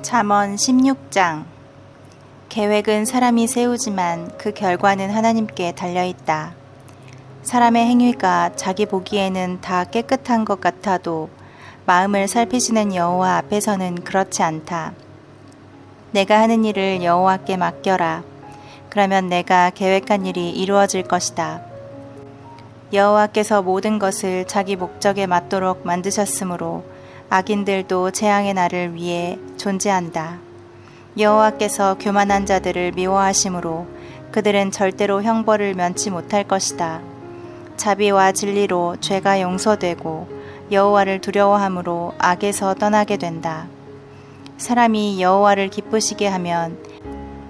잠언 16장. 계획은 사람이 세우지만 그 결과는 하나님께 달려있다. 사람의 행위가 자기 보기에는 다 깨끗한 것 같아도 마음을 살피시는 여호와 앞에서는 그렇지 않다. 내가 하는 일을 여호와께 맡겨라. 그러면 내가 계획한 일이 이루어질 것이다. 여호와께서 모든 것을 자기 목적에 맞도록 만드셨으므로 악인들도 재앙의 날을 위해 존재한다. 여호와께서 교만한 자들을 미워하심으로 그들은 절대로 형벌을 면치 못할 것이다. 자비와 진리로 죄가 용서되고 여호와를 두려워함으로 악에서 떠나게 된다. 사람이 여호와를 기쁘시게 하면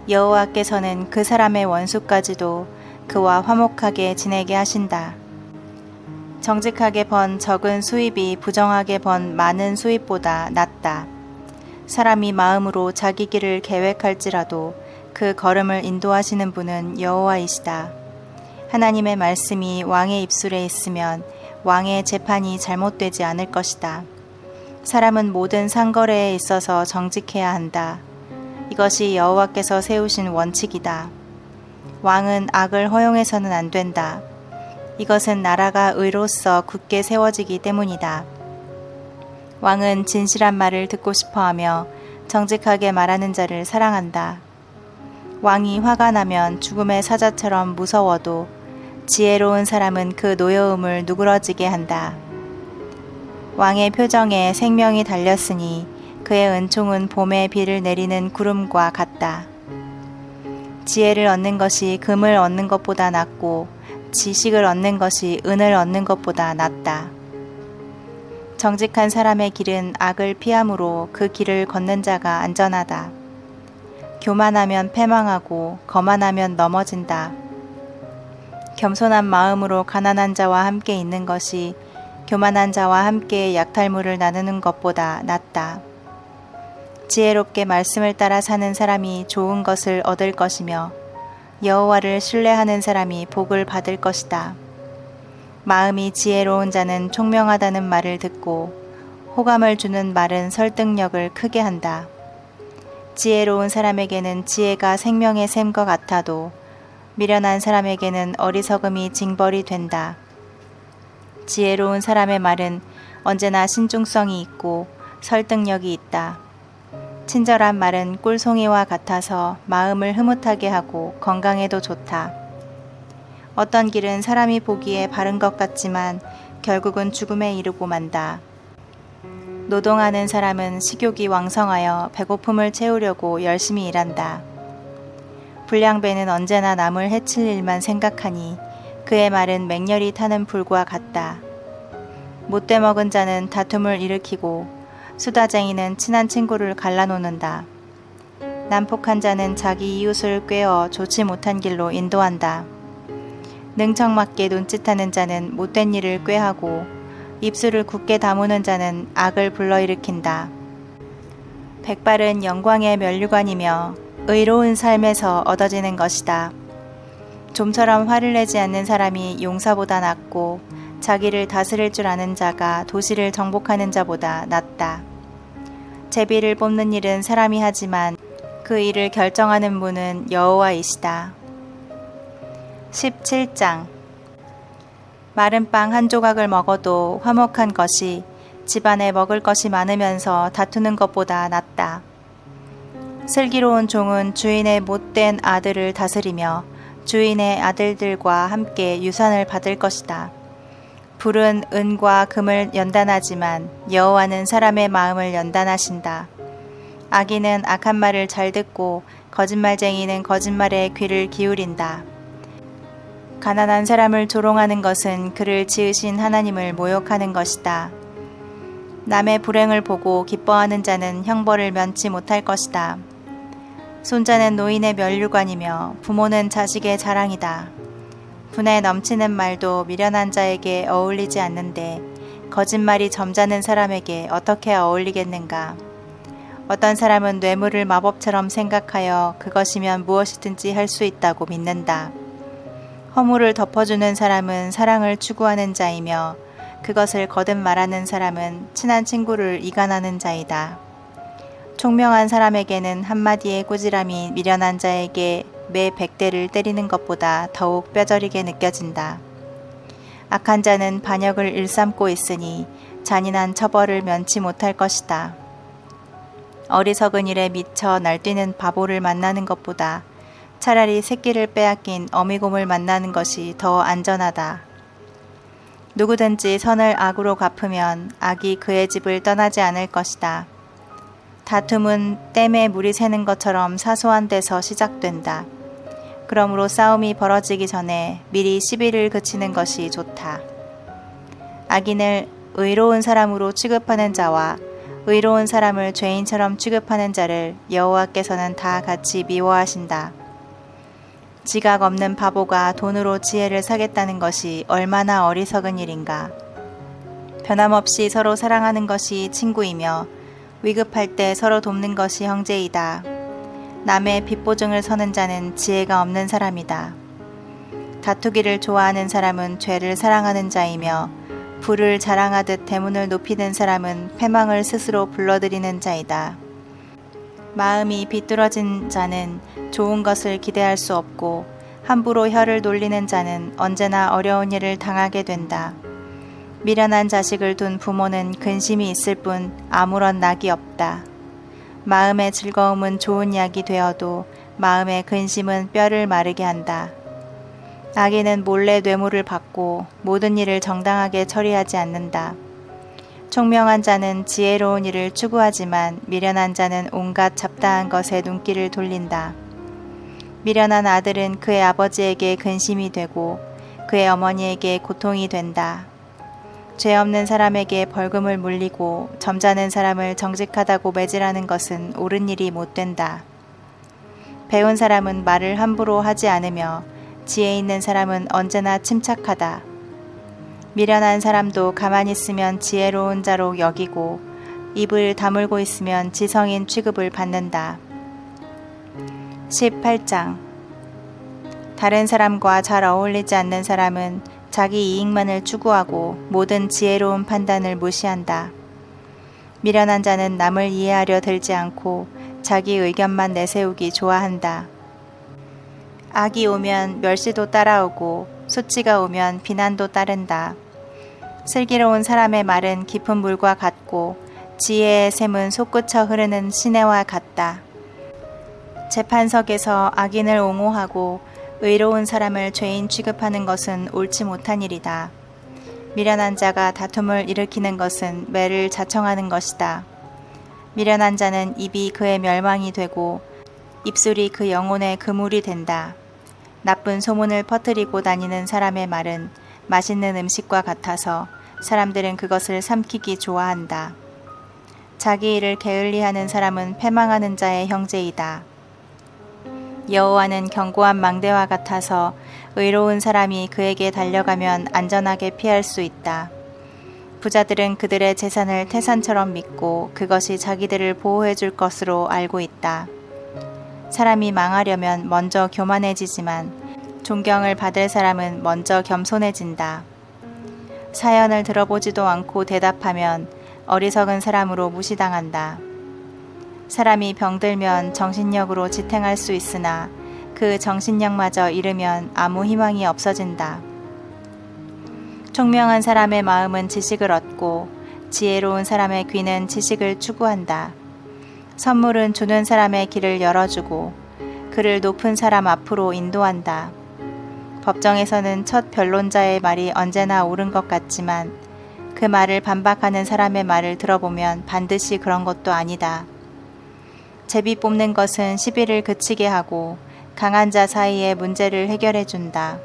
여호와께서는 그 사람의 원수까지도 그와 화목하게 지내게 하신다. 정직하게 번 적은 수입이 부정하게 번 많은 수입보다 낫다. 사람이 마음으로 자기 길을 계획할지라도 그 걸음을 인도하시는 분은 여호와이시다. 하나님의 말씀이 왕의 입술에 있으면 왕의 재판이 잘못되지 않을 것이다. 사람은 모든 상거래에 있어서 정직해야 한다. 이것이 여호와께서 세우신 원칙이다. 왕은 악을 허용해서는 안 된다. 이것은 나라가 의로써 굳게 세워지기 때문이다. 왕은 진실한 말을 듣고 싶어하며 정직하게 말하는 자를 사랑한다. 왕이 화가 나면 죽음의 사자처럼 무서워도 지혜로운 사람은 그 노여움을 누그러지게 한다. 왕의 표정에 생명이 달렸으니 그의 은총은 봄에 비를 내리는 구름과 같다. 지혜를 얻는 것이 금을 얻는 것보다 낫고 지식을 얻는 것이 은을 얻는 것보다 낫다. 정직한 사람의 길은 악을 피함으로 그 길을 걷는 자가 안전하다. 교만하면 패망하고 거만하면 넘어진다. 겸손한 마음으로 가난한 자와 함께 있는 것이 교만한 자와 함께 약탈물을 나누는 것보다 낫다. 지혜롭게 말씀을 따라 사는 사람이 좋은 것을 얻을 것이며 여호와를 신뢰하는 사람이 복을 받을 것이다. 마음이 지혜로운 자는 총명하다는 말을 듣고 호감을 주는 말은 설득력을 크게 한다. 지혜로운 사람에게는 지혜가 생명의 샘과 같아도 미련한 사람에게는 어리석음이 징벌이 된다. 지혜로운 사람의 말은 언제나 신중성이 있고 설득력이 있다. 친절한 말은 꿀송이와 같아서 마음을 흐뭇하게 하고 건강에도 좋다. 어떤 길은 사람이 보기에 바른 것 같지만 결국은 죽음에 이르고 만다. 노동하는 사람은 식욕이 왕성하여 배고픔을 채우려고 열심히 일한다. 불량배는 언제나 남을 해칠 일만 생각하니 그의 말은 맹렬히 타는 불과 같다. 못돼 먹은 자는 다툼을 일으키고 수다쟁이는 친한 친구를 갈라놓는다. 난폭한 자는 자기 이웃을 꾀어 좋지 못한 길로 인도한다. 능청맞게 눈짓하는 자는 못된 일을 꾀하고 입술을 굳게 다무는 자는 악을 불러일으킨다. 백발은 영광의 면류관이며 의로운 삶에서 얻어지는 것이다. 좀처럼 화를 내지 않는 사람이 용사보다 낫고 자기를 다스릴 줄 아는 자가 도시를 정복하는 자보다 낫다. 제비를 뽑는 일은 사람이 하지만 그 일을 결정하는 분은 여호와이시다. 17장. 마른 빵 한 조각을 먹어도 화목한 것이 집안에 먹을 것이 많으면서 다투는 것보다 낫다. 슬기로운 종은 주인의 못된 아들을 다스리며 주인의 아들들과 함께 유산을 받을 것이다. 불은 은과 금을 연단하지만 여호와는 사람의 마음을 연단하신다. 악인은 악한 말을 잘 듣고 거짓말쟁이는 거짓말에 귀를 기울인다. 가난한 사람을 조롱하는 것은 그를 지으신 하나님을 모욕하는 것이다. 남의 불행을 보고 기뻐하는 자는 형벌을 면치 못할 것이다. 손자는 노인의 면류관이며 부모는 자식의 자랑이다. 분에 넘치는 말도 미련한 자에게 어울리지 않는데 거짓말이 점잖은 사람에게 어떻게 어울리겠는가. 어떤 사람은 뇌물을 마법처럼 생각하여 그것이면 무엇이든지 할 수 있다고 믿는다. 허물을 덮어주는 사람은 사랑을 추구하는 자이며 그것을 거듭 말하는 사람은 친한 친구를 이간하는 자이다. 총명한 사람에게는 한마디의 꾸지람이 미련한 자에게 매 100대를 때리는 것보다 더욱 뼈저리게 느껴진다. 악한 자는 반역을 일삼고 있으니 잔인한 처벌을 면치 못할 것이다. 어리석은 일에 미쳐 날뛰는 바보를 만나는 것보다 차라리 새끼를 빼앗긴 어미곰을 만나는 것이 더 안전하다. 누구든지 선을 악으로 갚으면 악이 그의 집을 떠나지 않을 것이다. 다툼은 댐에 물이 새는 것처럼 사소한 데서 시작된다. 그러므로 싸움이 벌어지기 전에 미리 시비를 그치는 것이 좋다. 악인을 의로운 사람으로 취급하는 자와 의로운 사람을 죄인처럼 취급하는 자를 여호와께서는 다 같이 미워하신다. 지각 없는 바보가 돈으로 지혜를 사겠다는 것이 얼마나 어리석은 일인가. 변함없이 서로 사랑하는 것이 친구이며 위급할 때 서로 돕는 것이 형제이다. 남의 빚보증을 서는 자는 지혜가 없는 사람이다. 다투기를 좋아하는 사람은 죄를 사랑하는 자이며 부를 자랑하듯 대문을 높이는 사람은 패망을 스스로 불러들이는 자이다. 마음이 비뚤어진 자는 좋은 것을 기대할 수 없고 함부로 혀를 놀리는 자는 언제나 어려운 일을 당하게 된다. 미련한 자식을 둔 부모는 근심이 있을 뿐 아무런 낙이 없다. 마음의 즐거움은 좋은 약이 되어도 마음의 근심은 뼈를 마르게 한다. 악인은 몰래 뇌물을 받고 모든 일을 정당하게 처리하지 않는다. 총명한 자는 지혜로운 일을 추구하지만 미련한 자는 온갖 잡다한 것에 눈길을 돌린다. 미련한 아들은 그의 아버지에게 근심이 되고 그의 어머니에게 고통이 된다. 죄 없는 사람에게 벌금을 물리고 점잖은 사람을 정직하다고 매질하는 것은 옳은 일이 못 된다. 배운 사람은 말을 함부로 하지 않으며 지혜 있는 사람은 언제나 침착하다. 미련한 사람도 가만히 있으면 지혜로운 자로 여기고 입을 다물고 있으면 지성인 취급을 받는다. 18장. 다른 사람과 잘 어울리지 않는 사람은 자기 이익만을 추구하고 모든 지혜로운 판단을 무시한다. 미련한 자는 남을 이해하려 들지 않고 자기 의견만 내세우기 좋아한다. 악이 오면 멸시도 따라오고 수치가 오면 비난도 따른다. 슬기로운 사람의 말은 깊은 물과 같고 지혜의 샘은 솟구쳐 흐르는 시내와 같다. 재판석에서 악인을 옹호하고 의로운 사람을 죄인 취급하는 것은 옳지 못한 일이다. 미련한 자가 다툼을 일으키는 것은 매를 자청하는 것이다. 미련한 자는 입이 그의 멸망이 되고 입술이 그 영혼의 그물이 된다. 나쁜 소문을 퍼뜨리고 다니는 사람의 말은 맛있는 음식과 같아서 사람들은 그것을 삼키기 좋아한다. 자기 일을 게을리하는 사람은 패망하는 자의 형제이다. 여호와는 견고한 망대와 같아서 의로운 사람이 그에게 달려가면 안전하게 피할 수 있다. 부자들은 그들의 재산을 태산처럼 믿고 그것이 자기들을 보호해 줄 것으로 알고 있다. 사람이 망하려면 먼저 교만해지지만 존경을 받을 사람은 먼저 겸손해진다. 사연을 들어보지도 않고 대답하면 어리석은 사람으로 무시당한다. 사람이 병들면 정신력으로 지탱할 수 있으나 그 정신력마저 잃으면 아무 희망이 없어진다. 총명한 사람의 마음은 지식을 얻고 지혜로운 사람의 귀는 지식을 추구한다. 선물은 주는 사람의 길을 열어주고 그를 높은 사람 앞으로 인도한다. 법정에서는 첫 변론자의 말이 언제나 옳은 것 같지만 그 말을 반박하는 사람의 말을 들어보면 반드시 그런 것도 아니다. 제비 뽑는 것은 시비를 그치게 하고 강한 자 사이의 문제를 해결해 준다.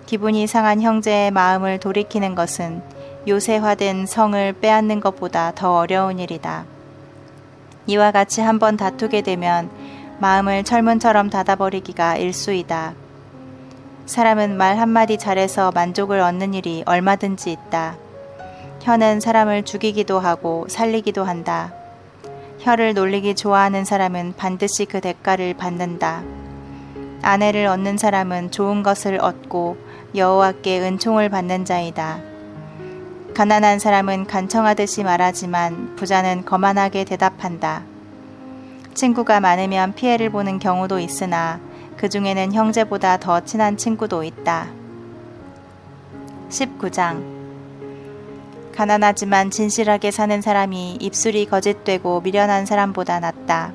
기분이 상한 형제의 마음을 돌이키는 것은 요새화된 성을 빼앗는 것보다 더 어려운 일이다. 이와 같이 한번 다투게 되면 마음을 철문처럼 닫아버리기가 일수이다. 사람은 말 한마디 잘해서 만족을 얻는 일이 얼마든지 있다. 혀는 사람을 죽이기도 하고 살리기도 한다. 혀를 놀리기 좋아하는 사람은 반드시 그 대가를 받는다. 아내를 얻는 사람은 좋은 것을 얻고 여호와께 은총을 받는 자이다. 가난한 사람은 간청하듯이 말하지만 부자는 거만하게 대답한다. 친구가 많으면 피해를 보는 경우도 있으나 그 중에는 형제보다 더 친한 친구도 있다. 19장. 가난하지만 진실하게 사는 사람이 입술이 거짓되고 미련한 사람보다 낫다.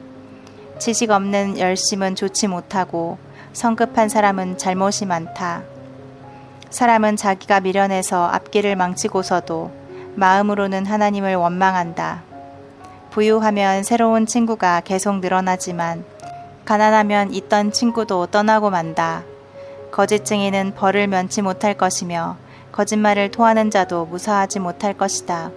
지식 없는 열심은 좋지 못하고 성급한 사람은 잘못이 많다. 사람은 자기가 미련해서 앞길을 망치고서도 마음으로는 하나님을 원망한다. 부유하면 새로운 친구가 계속 늘어나지만 가난하면 있던 친구도 떠나고 만다. 거짓 증인은 벌을 면치 못할 것이며 거짓말을 토하는 자도 무사하지 못할 것이다.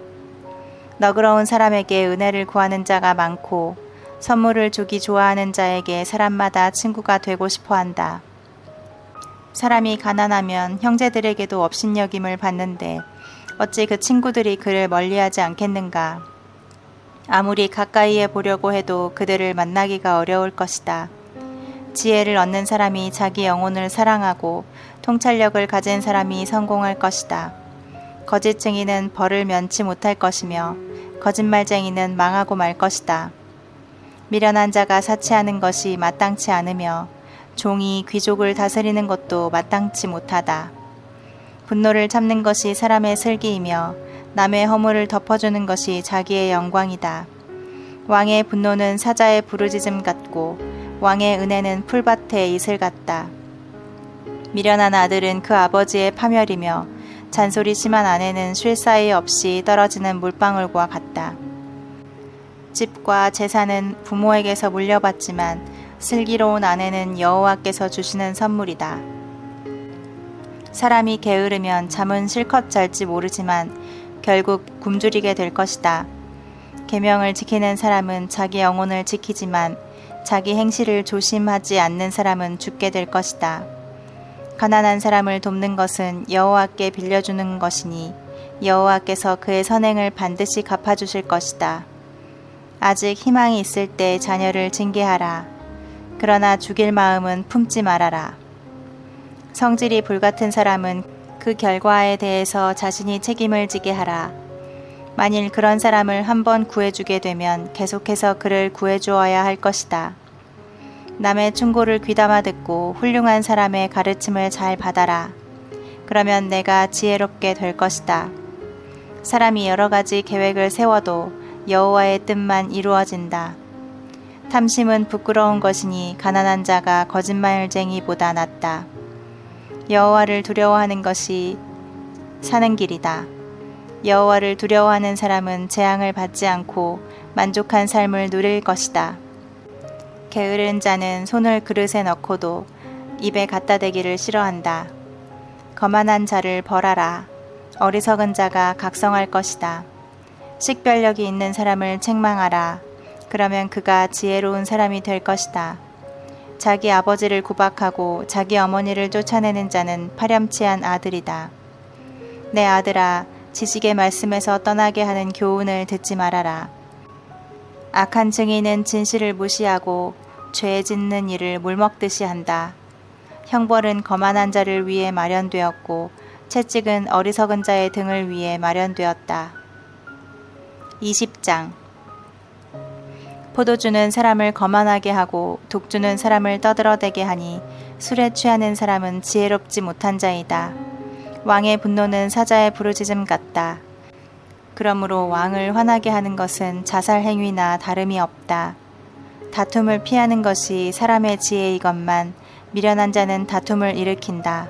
너그러운 사람에게 은혜를 구하는 자가 많고 선물을 주기 좋아하는 자에게 사람마다 친구가 되고 싶어 한다. 사람이 가난하면 형제들에게도 업신여김을 받는데 어찌 그 친구들이 그를 멀리하지 않겠는가. 아무리 가까이에 보려고 해도 그들을 만나기가 어려울 것이다. 지혜를 얻는 사람이 자기 영혼을 사랑하고 통찰력을 가진 사람이 성공할 것이다. 거짓 증인은 벌을 면치 못할 것이며 거짓말쟁이는 망하고 말 것이다. 미련한 자가 사치하는 것이 마땅치 않으며 종이 귀족을 다스리는 것도 마땅치 못하다. 분노를 참는 것이 사람의 슬기이며 남의 허물을 덮어주는 것이 자기의 영광이다. 왕의 분노는 사자의 부르짖음 같고 왕의 은혜는 풀밭의 이슬 같다. 미련한 아들은 그 아버지의 파멸이며 잔소리 심한 아내는 쉴 사이 없이 떨어지는 물방울과 같다. 집과 재산은 부모에게서 물려받지만 슬기로운 아내는 여호와께서 주시는 선물이다. 사람이 게으르면 잠은 실컷 잘지 모르지만 결국 굶주리게 될 것이다. 계명을 지키는 사람은 자기 영혼을 지키지만 자기 행실을 조심하지 않는 사람은 죽게 될 것이다. 가난한 사람을 돕는 것은 여호와께 빌려주는 것이니 여호와께서 그의 선행을 반드시 갚아주실 것이다. 아직 희망이 있을 때 자녀를 징계하라. 그러나 죽일 마음은 품지 말아라. 성질이 불같은 사람은 그 결과에 대해서 자신이 책임을 지게 하라. 만일 그런 사람을 한번 구해주게 되면 계속해서 그를 구해주어야 할 것이다. 남의 충고를 귀담아 듣고 훌륭한 사람의 가르침을 잘 받아라. 그러면 내가 지혜롭게 될 것이다. 사람이 여러 가지 계획을 세워도 여호와의 뜻만 이루어진다. 탐심은 부끄러운 것이니 가난한 자가 거짓말쟁이보다 낫다. 여호와를 두려워하는 것이 사는 길이다. 여호와를 두려워하는 사람은 재앙을 받지 않고 만족한 삶을 누릴 것이다. 게으른 자는 손을 그릇에 넣고도 입에 갖다 대기를 싫어한다. 거만한 자를 벌하라. 어리석은 자가 각성할 것이다. 식별력이 있는 사람을 책망하라. 그러면 그가 지혜로운 사람이 될 것이다. 자기 아버지를 구박하고 자기 어머니를 쫓아내는 자는 파렴치한 아들이다. 내 아들아, 지식의 말씀에서 떠나게 하는 교훈을 듣지 말아라. 악한 증인은 진실을 무시하고 죄 짓는 일을 물먹듯이 한다. 형벌은 거만한 자를 위해 마련되었고 채찍은 어리석은 자의 등을 위해 마련되었다. 20장. 포도주는 사람을 거만하게 하고 독주는 사람을 떠들어대게 하니 술에 취하는 사람은 지혜롭지 못한 자이다. 왕의 분노는 사자의 부르짖음 같다. 그러므로 왕을 화나게 하는 것은 자살 행위나 다름이 없다. 다툼을 피하는 것이 사람의 지혜이건만 미련한 자는 다툼을 일으킨다.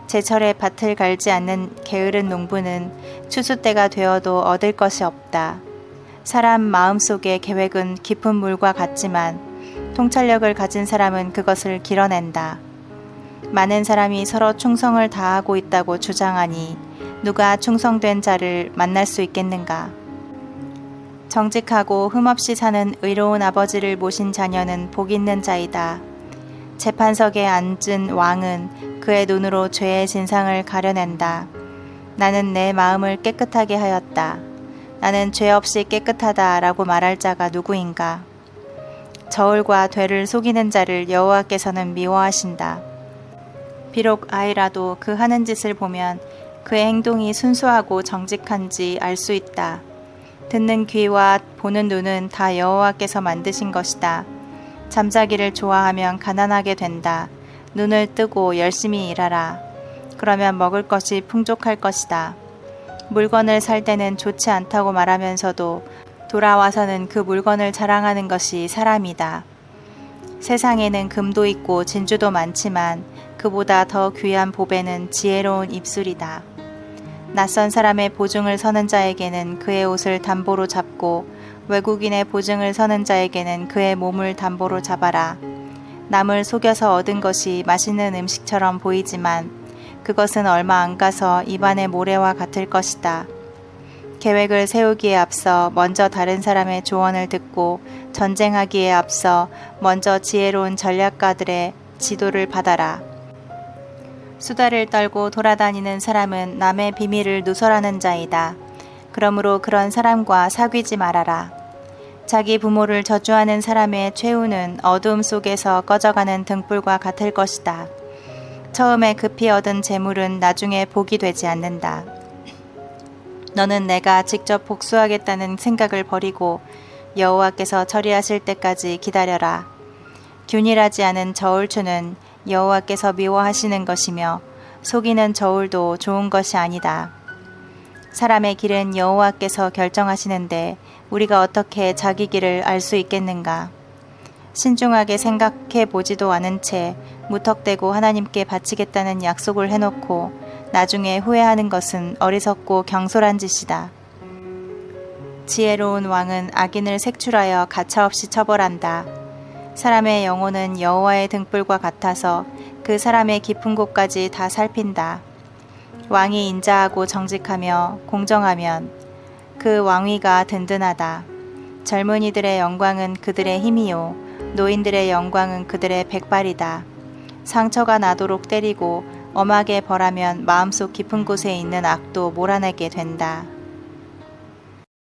제철에 밭을 갈지 않는 게으른 농부는 추수 때가 되어도 얻을 것이 없다. 사람 마음속의 계획은 깊은 물과 같지만 통찰력을 가진 사람은 그것을 길어낸다. 많은 사람이 서로 충성을 다하고 있다고 주장하니 누가 충성된 자를 만날 수 있겠는가? 정직하고 흠없이 사는 의로운 아버지를 모신 자녀는 복 있는 자이다. 재판석에 앉은 왕은 그의 눈으로 죄의 진상을 가려낸다. 나는 내 마음을 깨끗하게 하였다. 나는 죄 없이 깨끗하다 라고 말할 자가 누구인가? 저울과 되를 속이는 자를 여호와께서는 미워하신다. 비록 아이라도 그 하는 짓을 보면 그의 행동이 순수하고 정직한지 알 수 있다. 듣는 귀와 보는 눈은 다 여호와께서 만드신 것이다. 잠자기를 좋아하면 가난하게 된다. 눈을 뜨고 열심히 일하라. 그러면 먹을 것이 풍족할 것이다. 물건을 살 때는 좋지 않다고 말하면서도 돌아와서는 그 물건을 자랑하는 것이 사람이다. 세상에는 금도 있고 진주도 많지만 그보다 더 귀한 보배는 지혜로운 입술이다. 낯선 사람의 보증을 서는 자에게는 그의 옷을 담보로 잡고 외국인의 보증을 서는 자에게는 그의 몸을 담보로 잡아라. 남을 속여서 얻은 것이 맛있는 음식처럼 보이지만 그것은 얼마 안 가서 입안의 모래와 같을 것이다. 계획을 세우기에 앞서 먼저 다른 사람의 조언을 듣고 전쟁하기에 앞서 먼저 지혜로운 전략가들의 지도를 받아라. 수다를 떨고 돌아다니는 사람은 남의 비밀을 누설하는 자이다. 그러므로 그런 사람과 사귀지 말아라. 자기 부모를 저주하는 사람의 최후는 어두움 속에서 꺼져가는 등불과 같을 것이다. 처음에 급히 얻은 재물은 나중에 복이 되지 않는다. 너는 내가 직접 복수하겠다는 생각을 버리고 여호와께서 처리하실 때까지 기다려라. 균일하지 않은 저울추는 여호와께서 미워하시는 것이며 속이는 저울도 좋은 것이 아니다. 사람의 길은 여호와께서 결정하시는데 우리가 어떻게 자기 길을 알 수 있겠는가? 신중하게 생각해 보지도 않은 채 무턱대고 하나님께 바치겠다는 약속을 해놓고 나중에 후회하는 것은 어리석고 경솔한 짓이다. 지혜로운 왕은 악인을 색출하여 가차없이 처벌한다. 사람의 영혼은 여호와의 등불과 같아서 그 사람의 깊은 곳까지 다 살핀다. 왕이 인자하고 정직하며 공정하면 그 왕위가 든든하다. 젊은이들의 영광은 그들의 힘이요 노인들의 영광은 그들의 백발이다. 상처가 나도록 때리고 엄하게 벌하면 마음속 깊은 곳에 있는 악도 몰아내게 된다.